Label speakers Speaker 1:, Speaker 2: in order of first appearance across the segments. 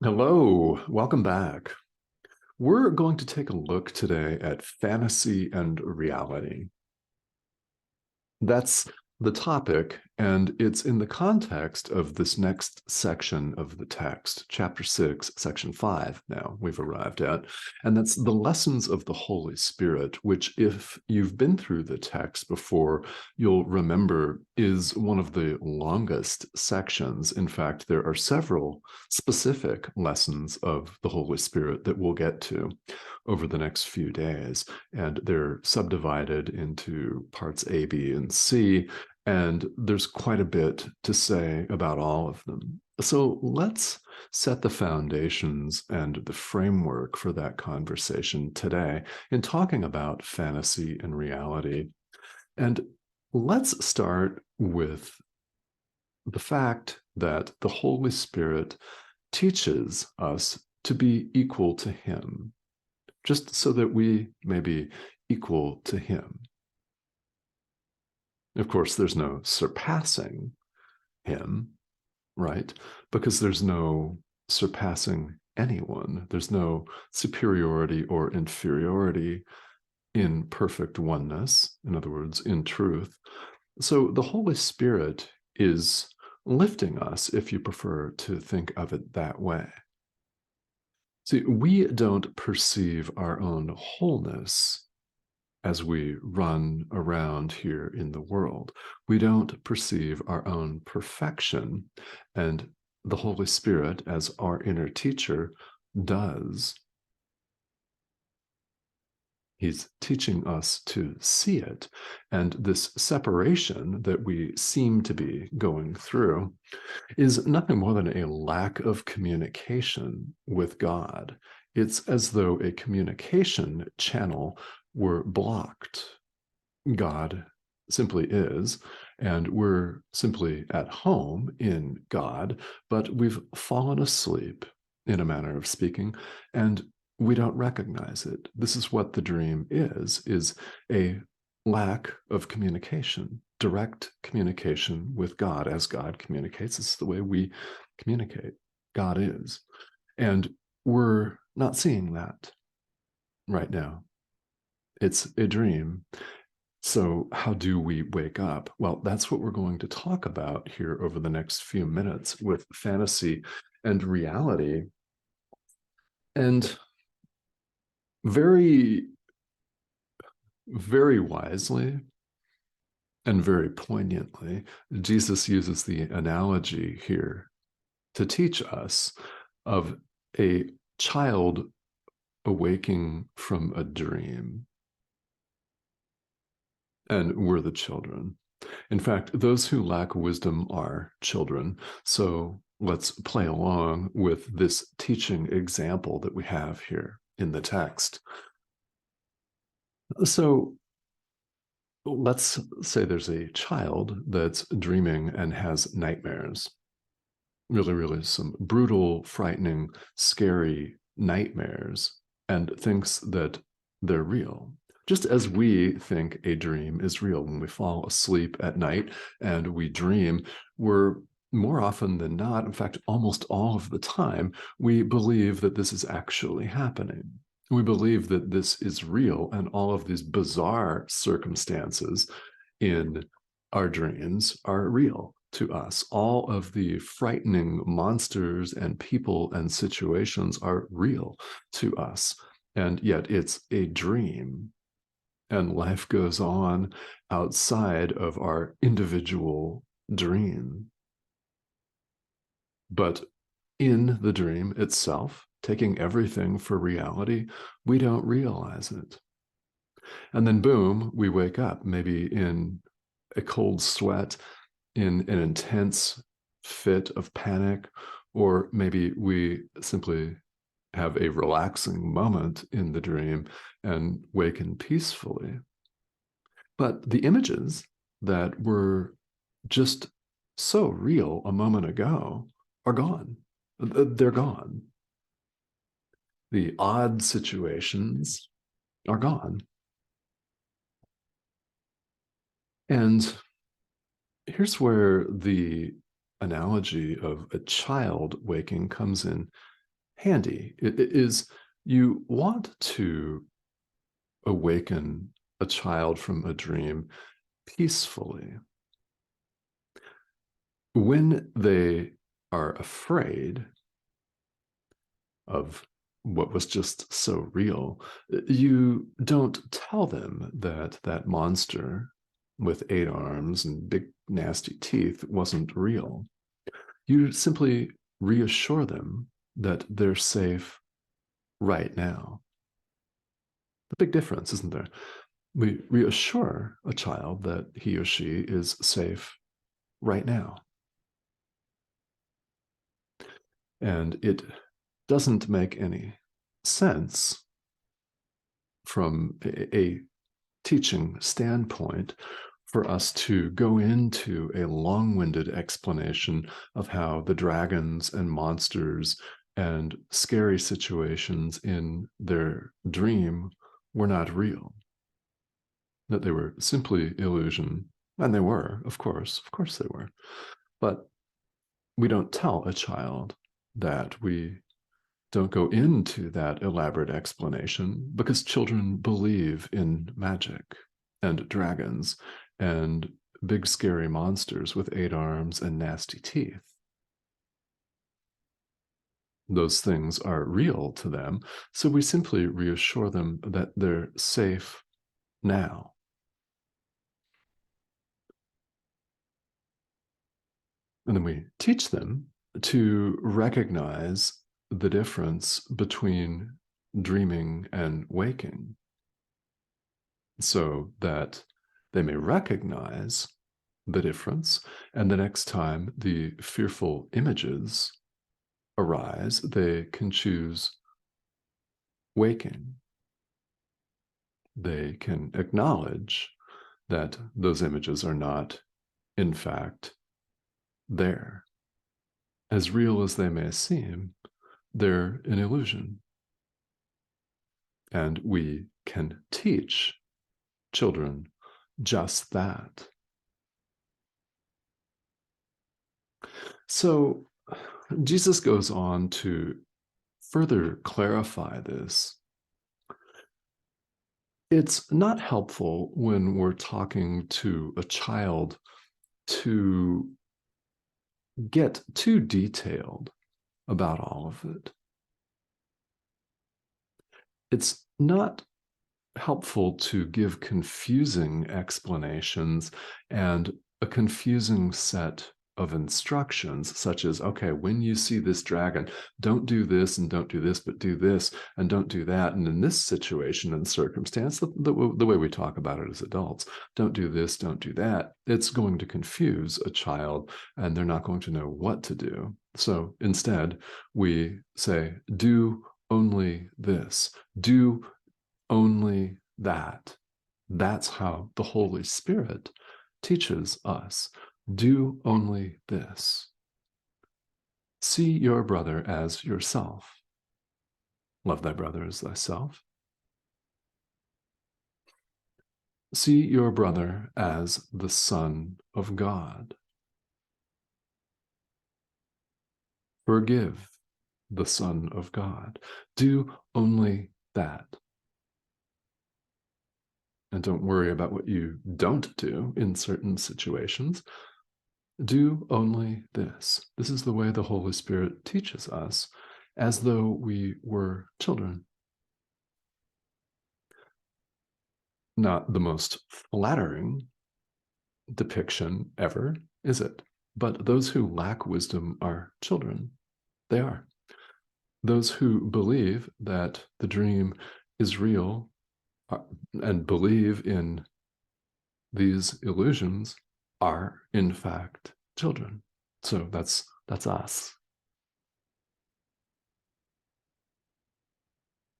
Speaker 1: Hello, welcome back. We're going to take a look today at fantasy and reality. That's the topic, and it's in the context of this next section of the text, chapter 6, section 5, now we've arrived at, and that's the lessons of the Holy Spirit, which, if you've been through the text before, you'll remember is one of the longest sections. In fact, there are several specific lessons of the Holy Spirit that we'll get to over the next few days, and they're subdivided into parts A, B, and C, and there's quite a bit to say about all of them. So let's set the foundations and the framework for that conversation today in talking about fantasy and reality. And let's start with the fact that the Holy Spirit teaches us to be equal to Him, just so that we may be equal to Him. Of course, there's no surpassing Him, right? Because there's no surpassing anyone. There's no superiority or inferiority in perfect oneness, in other words, in truth. So the Holy Spirit is lifting us, if you prefer to think of it that way. See, we don't perceive our own wholeness as we run around here in the world. We don't perceive our own perfection, and the Holy Spirit, as our inner teacher, does. He's teaching us to see it. And this separation that we seem to be going through is nothing more than a lack of communication with God. It's as though a communication channel were blocked. God simply is, and we're simply at home in God, but we've fallen asleep, in a manner of speaking, and we don't recognize it. This is what the dream is a lack of communication, direct communication with God as God communicates. It's the way we communicate. God is. And we're not seeing that right now. It's a dream. So how do we wake up? Well, that's what we're going to talk about here over the next few minutes with fantasy and reality. And very, very wisely and very poignantly, Jesus uses the analogy here to teach us of a child awaking from a dream. And we're the children. In fact, those who lack wisdom are children. So let's play along with this teaching example that we have here in the text. So let's say there's a child that's dreaming and has nightmares. Really, really some brutal, frightening, scary nightmares, and thinks that they're real. Just as we think a dream is real when we fall asleep at night and we dream, we're more often than not, in fact, almost all of the time, we believe that this is actually happening. We believe that this is real, and all of these bizarre circumstances in our dreams are real to us. All of the frightening monsters and people and situations are real to us. And yet it's a dream. And life goes on outside of our individual dream. But in the dream itself, taking everything for reality, we don't realize it. And then boom, we wake up, maybe in a cold sweat, in an intense fit of panic, or maybe we simply have a relaxing moment in the dream and waken peacefully. But the images that were just so real a moment ago are gone. They're gone. The odd situations are gone. And here's where the analogy of a child waking comes in handy. It is, you want to awaken a child from a dream peacefully. When they are afraid of what was just so real, you don't tell them that that monster with 8 arms and big nasty teeth wasn't real. You simply reassure them that they're safe right now. A big difference, isn't there? We reassure a child that he or she is safe right now. And it doesn't make any sense from a teaching standpoint for us to go into a long-winded explanation of how the dragons and monsters and scary situations in their dream were not real, that they were simply illusion. And they were, of course they were. But we don't tell a child that. We don't go into that elaborate explanation because children believe in magic and dragons and big scary monsters with 8 arms and nasty teeth. Those things are real to them, so we simply reassure them that they're safe now. And then we teach them to recognize the difference between dreaming and waking, so that they may recognize the difference, and the next time the fearful images arise, they can choose waking. They can acknowledge that those images are not, in fact, there. As real as they may seem, they're an illusion. And we can teach children just that. So Jesus goes on to further clarify this. It's not helpful when we're talking to a child to get too detailed about all of it. It's not helpful to give confusing explanations and a confusing set of instructions, such as, okay, when you see this dragon, don't do this and don't do this, but do this and don't do that. And in this situation and circumstance, the way we talk about it as adults, don't do this, don't do that. It's going to confuse a child and they're not going to know what to do. So instead, we say, do only this, do only that. That's how the Holy Spirit teaches us. Do only this. See your brother as yourself. Love thy brother as thyself. See your brother as the Son of God. Forgive the Son of God. Do only that. And don't worry about what you don't do in certain situations. Do only this. This is the way the Holy Spirit teaches us, as though we were children. Not the most flattering depiction ever, is it? But those who lack wisdom are children. They are. Those who believe that the dream is real and believe in these illusions are, in fact, children. So that's us.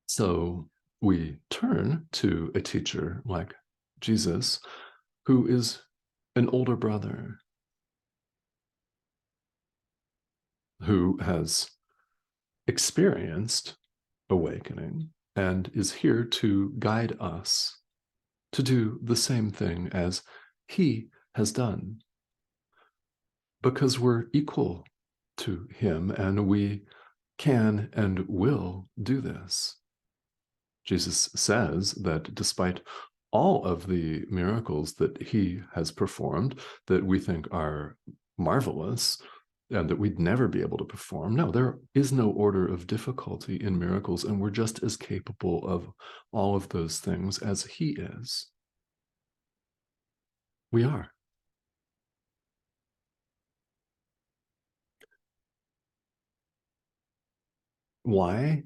Speaker 1: So we turn to a teacher like Jesus, who is an older brother, who has experienced awakening and is here to guide us to do the same thing as he has done, because we're equal to him and we can and will do this. Jesus says that despite all of the miracles that he has performed that we think are marvelous and that we'd never be able to perform, no, there is no order of difficulty in miracles, and we're just as capable of all of those things as he is. We are. Why?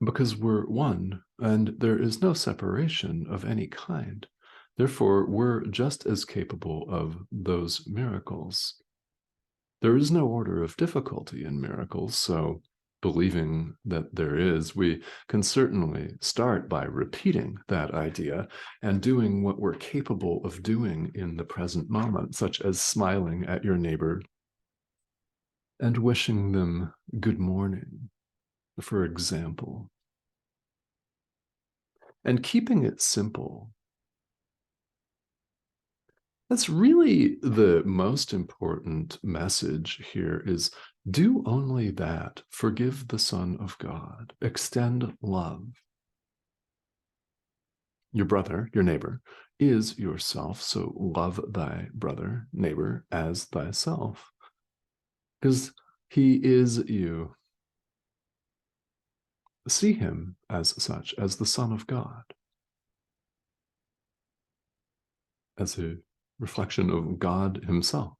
Speaker 1: Because we're one, and there is no separation of any kind. Therefore, we're just as capable of those miracles. There is no order of difficulty in miracles, so believing that there is, we can certainly start by repeating that idea and doing what we're capable of doing in the present moment, such as smiling at your neighbor and wishing them good morning, for example, and keeping it simple. That's really the most important message here is do only that. Forgive the Son of God. Extend love. Your brother, your neighbor, is yourself. So love thy brother, neighbor, as thyself. Because he is you. See him as such, as the Son of God, as a reflection of God himself,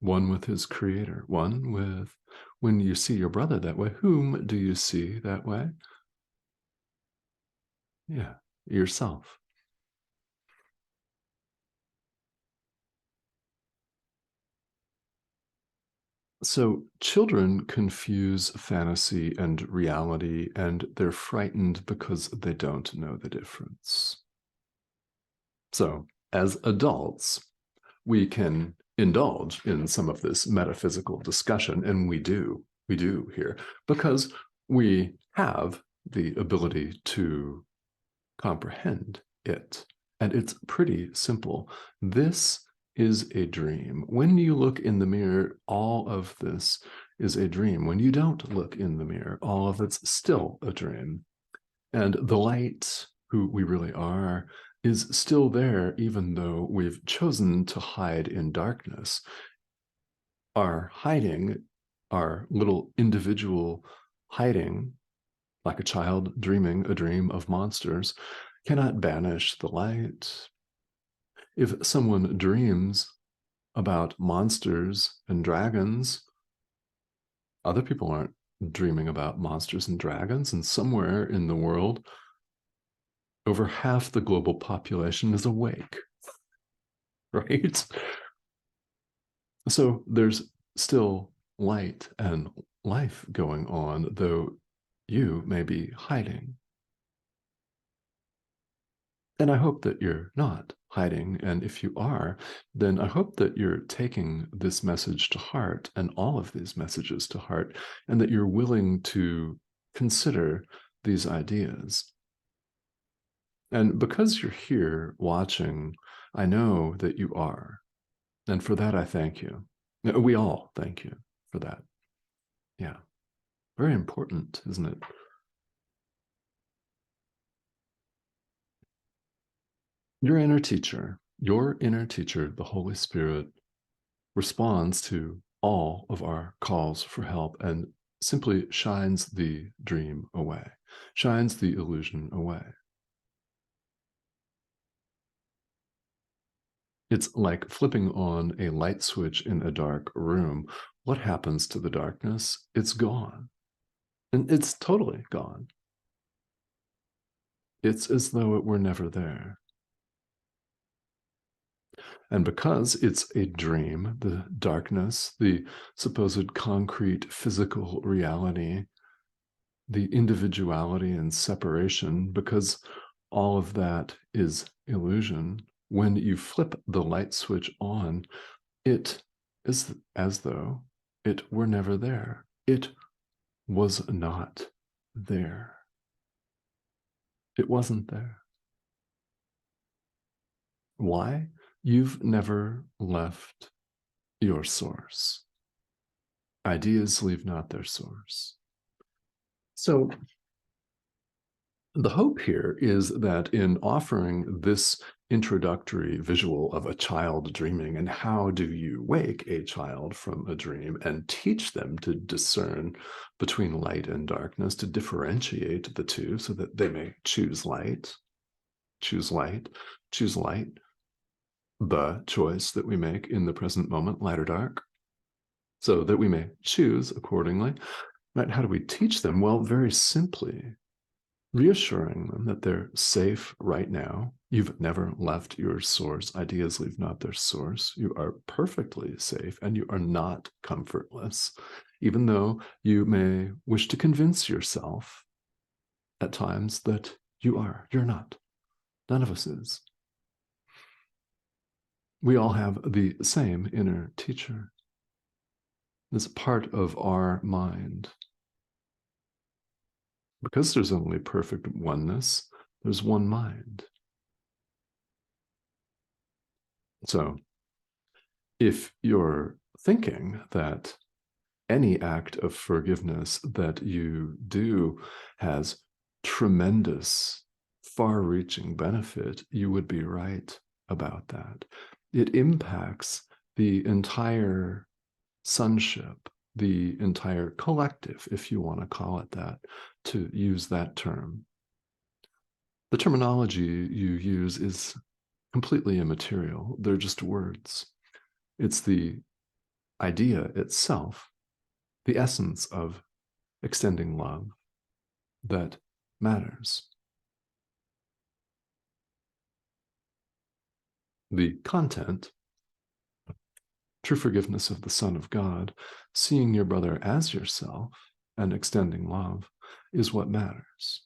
Speaker 1: one with his creator, one with, when you see your brother that way, whom do you see that way? Yeah, yourself. So children confuse fantasy and reality, and they're frightened because they don't know the difference. So as adults, we can indulge in some of this metaphysical discussion, and we do here, because we have the ability to comprehend it. And it's pretty simple. This is a dream. When you look in the mirror, all of this is a dream. When you don't look in the mirror, all of it's still a dream. And the light, who we really are, is still there, even though we've chosen to hide in darkness. Our hiding, our little individual hiding, like a child dreaming a dream of monsters, cannot banish the light. If someone dreams about monsters and dragons, other people aren't dreaming about monsters and dragons, and somewhere in the world, over half the global population is awake, right? So there's still light and life going on, though you may be hiding. And I hope that you're not hiding. And if you are, then I hope that you're taking this message to heart and all of these messages to heart, and that you're willing to consider these ideas. And because you're here watching, I know that you are. And for that, I thank you. We all thank you for that. Yeah. Very important, isn't it? Your inner teacher, the Holy Spirit, responds to all of our calls for help and simply shines the dream away, shines the illusion away. It's like flipping on a light switch in a dark room. What happens to the darkness? It's gone. And it's totally gone. It's as though it were never there. And because it's a dream, the darkness, the supposed concrete physical reality, the individuality and separation, because all of that is illusion, when you flip the light switch on, it is as though it were never there. It was not there. It wasn't there. Why? You've never left your source. Ideas leave not their source. So the hope here is that in offering this introductory visual of a child dreaming and how do you wake a child from a dream and teach them to discern between light and darkness, to differentiate the two so that they may choose light, choose light, choose light, the choice that we make in the present moment, light or dark, so that we may choose accordingly. Right? How do we teach them? Well, very simply, reassuring them that they're safe right now. You've never left your source. Ideas leave not their source. You are perfectly safe and you are not comfortless, even though you may wish to convince yourself at times that you are. You're not. None of us is. We all have the same inner teacher. This part of our mind. Because there's only perfect oneness, there's one mind. So if you're thinking that any act of forgiveness that you do has tremendous, far-reaching benefit, you would be right about that. It impacts the entire sonship, the entire collective, if you want to call it that, to use that term. The terminology you use is completely immaterial. They're just words. It's the idea itself, the essence of extending love, that matters. The content, true forgiveness of the Son of God, seeing your brother as yourself and extending love, is what matters.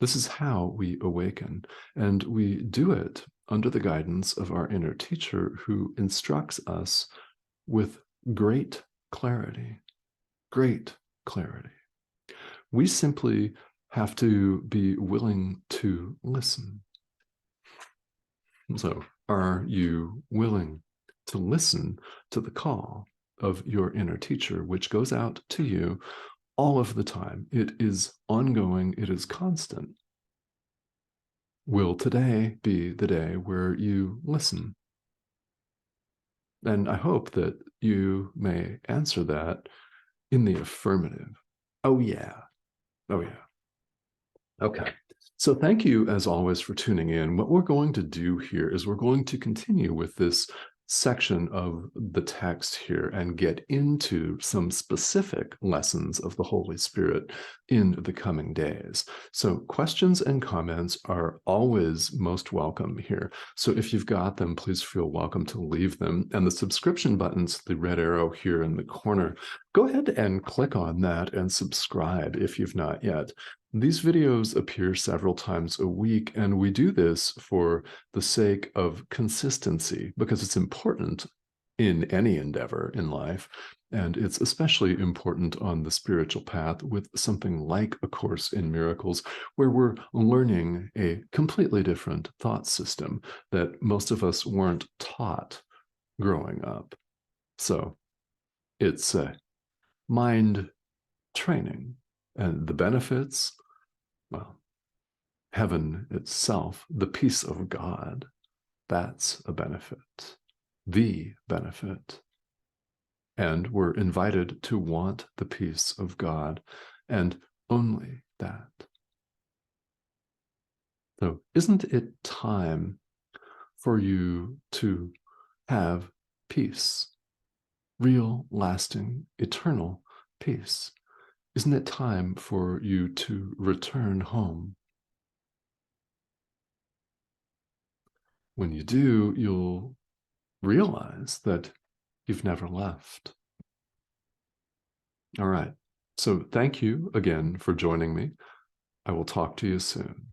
Speaker 1: This is how we awaken, and we do it under the guidance of our inner teacher who instructs us with great clarity, great clarity. We simply have to be willing to listen. So, are you willing to listen to the call of your inner teacher, which goes out to you all of the time? It is ongoing, it is constant. Will today be the day where you listen? And I hope that you may answer that in the affirmative. Oh, yeah. Oh, yeah. Okay. So thank you, as always, for tuning in. What we're going to do here is we're going to continue with this section of the text here and get into some specific lessons of the Holy Spirit in the coming days. So questions and comments are always most welcome here. So if you've got them, please feel welcome to leave them. And the subscription buttons, the red arrow here in the corner, go ahead and click on that and subscribe if you've not yet. These videos appear several times a week, and we do this for the sake of consistency because it's important in any endeavor in life, and it's especially important on the spiritual path with something like A Course in Miracles, where we're learning a completely different thought system that most of us weren't taught growing up. So it's mind training, and the benefits, well, heaven itself, the peace of God, that's a benefit, the benefit. And we're invited to want the peace of God and only that. So isn't it time for you to have peace, real, lasting, eternal peace? Isn't it time for you to return home? When you do, you'll realize that you've never left. All right. So thank you again for joining me. I will talk to you soon.